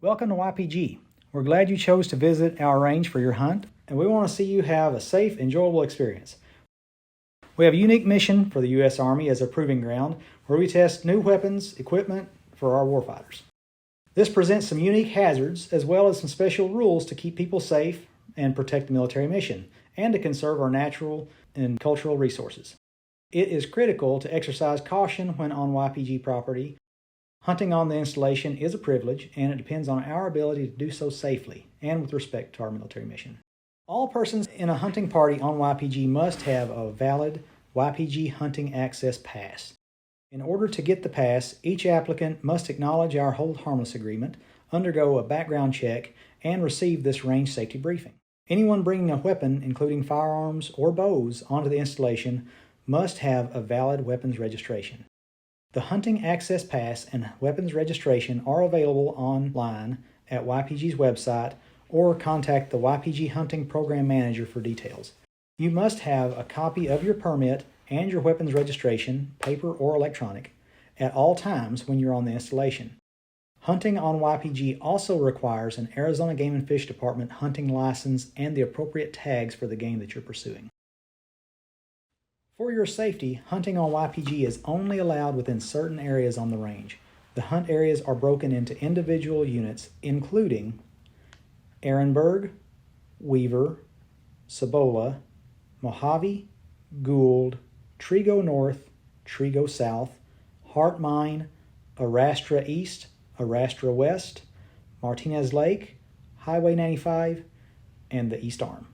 Welcome to YPG. We're glad you chose to visit our range for your hunt, and we want to see you have a safe, enjoyable experience. We have a unique mission for the U.S. Army as a proving ground where we test new weapons, equipment for our warfighters. This presents some unique hazards as well as some special rules to keep people safe and protect the military mission, and to conserve our natural and cultural resources. It is critical to exercise caution when on YPG property. Hunting on the installation is a privilege, and it depends on our ability to do so safely and with respect to our military mission. All persons in a hunting party on YPG must have a valid YPG Hunting Access Pass. In order to get the pass, each applicant must acknowledge our hold harmless agreement, undergo a background check, and receive this range safety briefing. Anyone bringing a weapon, including firearms or bows, onto the installation must have a valid weapons registration. The Hunting Access Pass and weapons registration are available online at YPG's website, or contact the YPG Hunting Program Manager for details. You must have a copy of your permit and your weapons registration, paper or electronic, at all times when you're on the installation. Hunting on YPG also requires an Arizona Game and Fish Department hunting license and the appropriate tags for the game that you're pursuing. For your safety, hunting on YPG is only allowed within certain areas on the range. The hunt areas are broken into individual units, including Ehrenberg, Weaver, Cibola, Mojave, Gould, Trigo North, Trigo South, Hart Mine, Arastra East, Arastra West, Martinez Lake, Highway 95, and the East Arm.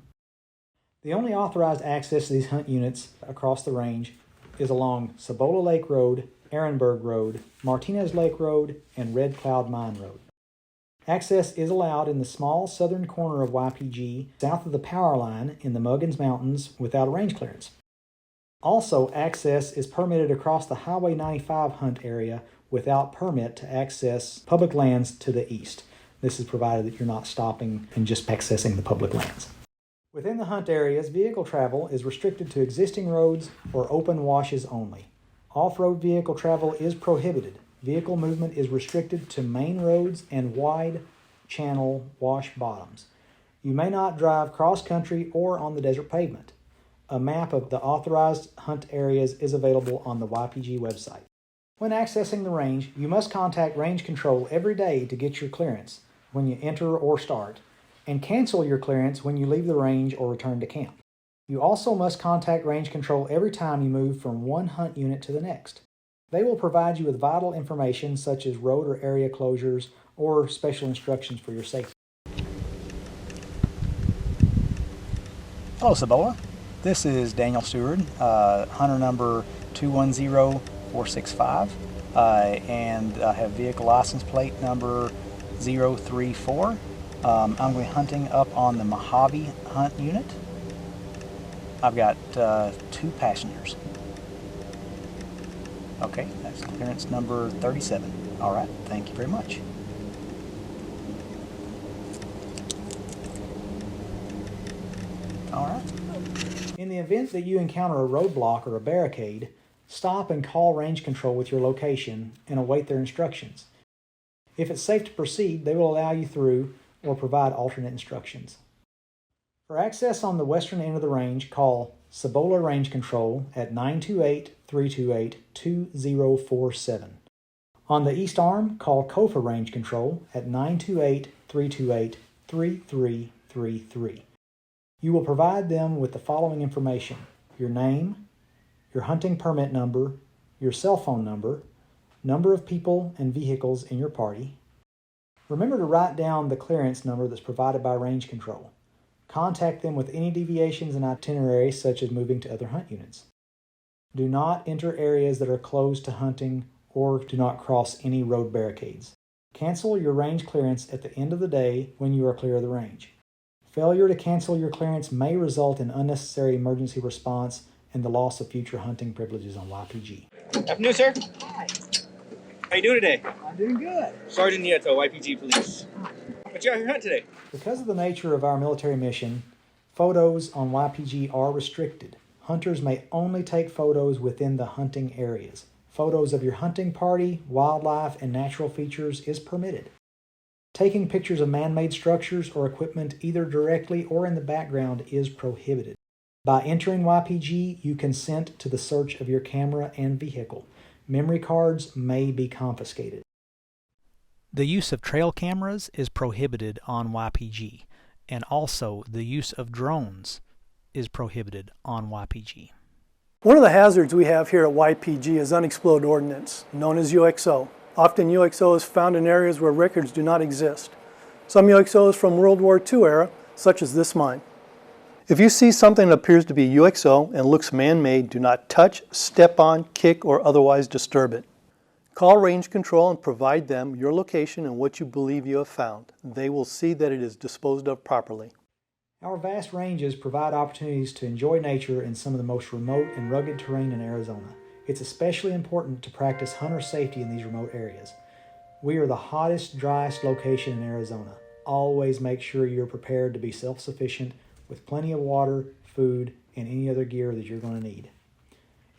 The only authorized access to these hunt units across the range is along Cibola Lake Road, Ehrenberg Road, Martinez Lake Road, and Red Cloud Mine Road. Access is allowed in the small southern corner of YPG, south of the power line in the Muggins Mountains, without a range clearance. Also, access is permitted across the Highway 95 hunt area without permit to access public lands to the east. This is provided that you're not stopping and just accessing the public lands. Within the hunt areas, vehicle travel is restricted to existing roads or open washes only. Off-road vehicle travel is prohibited. Vehicle movement is restricted to main roads and wide channel wash bottoms. You may not drive cross-country or on the desert pavement. A map of the authorized hunt areas is available on the YPG website. When accessing the range, you must contact range control every day to get your clearance when you enter or start, and cancel your clearance when you leave the range or return to camp. You also must contact range control every time you move from one hunt unit to the next. They will provide you with vital information such as road or area closures or special instructions for your safety. Hello, Cibola. This is Daniel Stewart, hunter number 210465, and I have vehicle license plate number 034. I'm going to be hunting up on the Mojave hunt unit. I've got 2 passengers. Okay, that's clearance number 37. All right, thank you very much. All right. In the event that you encounter a roadblock or a barricade, stop and call range control with your location and await their instructions. If it's safe to proceed, they will allow you through or provide alternate instructions. For access on the western end of the range, call Cibola Range Control at 928-328-2047. On the east arm, call Kofa Range Control at 928-328-3333. You will provide them with the following information: your name, your hunting permit number, your cell phone number, number of people and vehicles in your party. Remember to write down the clearance number that's provided by range control. Contact them with any deviations in itinerary, such as moving to other hunt units. Do not enter areas that are closed to hunting or do not cross any road barricades. Cancel your range clearance at the end of the day when you are clear of the range. Failure to cancel your clearance may result in unnecessary emergency response and the loss of future hunting privileges on YPG. Afternoon, sir. Hi. How you doing today? I'm doing good. Sergeant Nieto, YPG Police. What you out here hunting today? Because of the nature of our military mission, photos on YPG are restricted. Hunters may only take photos within the hunting areas. Photos of your hunting party, wildlife, and natural features is permitted. Taking pictures of man-made structures or equipment either directly or in the background is prohibited. By entering YPG, you consent to the search of your camera and vehicle. Memory cards may be confiscated. The use of trail cameras is prohibited on YPG, and also the use of drones is prohibited on YPG. One of the hazards we have here at YPG is unexploded ordnance, known as UXO. Often UXO is found in areas where records do not exist. Some UXO is from World War II era, such as this mine. If you see something that appears to be UXO and looks man-made, do not touch, step on, kick, or otherwise disturb it. Call range control and provide them your location and what you believe you have found. They will see that it is disposed of properly. Our vast ranges provide opportunities to enjoy nature in some of the most remote and rugged terrain in Arizona. It's especially important to practice hunter safety in these remote areas. We are the hottest, driest location in Arizona. Always make sure you're prepared to be self-sufficient with plenty of water, food, and any other gear that you're going to need.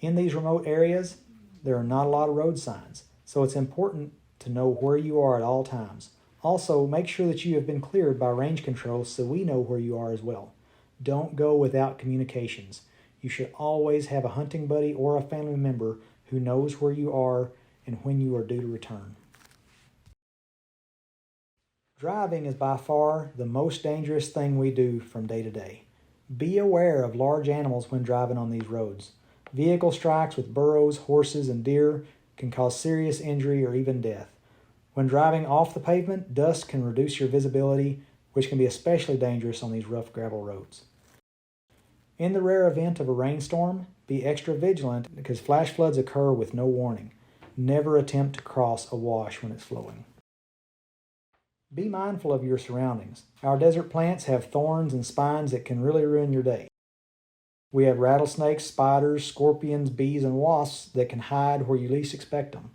In these remote areas, there are not a lot of road signs, so it's important to know where you are at all times. Also, make sure that you have been cleared by range control so we know where you are as well. Don't go without communications. You should always have a hunting buddy or a family member who knows where you are and when you are due to return. Driving is by far the most dangerous thing we do from day to day. Be aware of large animals when driving on these roads. Vehicle strikes with burros, horses, and deer can cause serious injury or even death. When driving off the pavement, dust can reduce your visibility, which can be especially dangerous on these rough gravel roads. In the rare event of a rainstorm, be extra vigilant because flash floods occur with no warning. Never attempt to cross a wash when it's flowing. Be mindful of your surroundings. Our desert plants have thorns and spines that can really ruin your day. We have rattlesnakes, spiders, scorpions, bees, and wasps that can hide where you least expect them.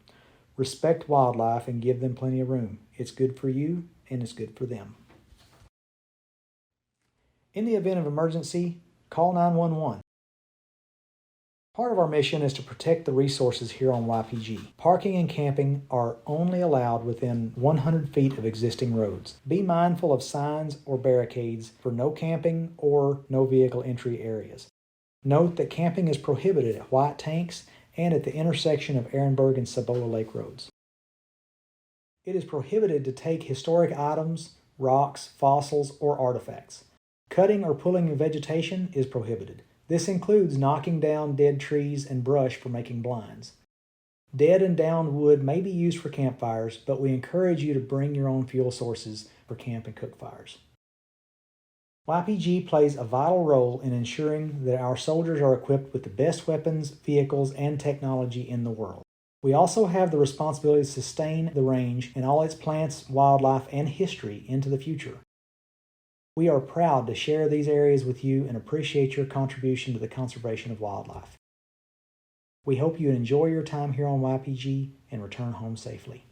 Respect wildlife and give them plenty of room. It's good for you and it's good for them. In the event of emergency, call 911. Part of our mission is to protect the resources here on YPG. Parking and camping are only allowed within 100 feet of existing roads. Be mindful of signs or barricades for no camping or no vehicle entry areas. Note that camping is prohibited at White Tanks and at the intersection of Ehrenberg and Cibola Lake roads. It is prohibited to take historic items, rocks, fossils, or artifacts. Cutting or pulling vegetation is prohibited. This includes knocking down dead trees and brush for making blinds. Dead and downed wood may be used for campfires, but we encourage you to bring your own fuel sources for camp and cook fires. YPG plays a vital role in ensuring that our soldiers are equipped with the best weapons, vehicles, and technology in the world. We also have the responsibility to sustain the range and all its plants, wildlife, and history into the future. We are proud to share these areas with you and appreciate your contribution to the conservation of wildlife. We hope you enjoy your time here on YPG and return home safely.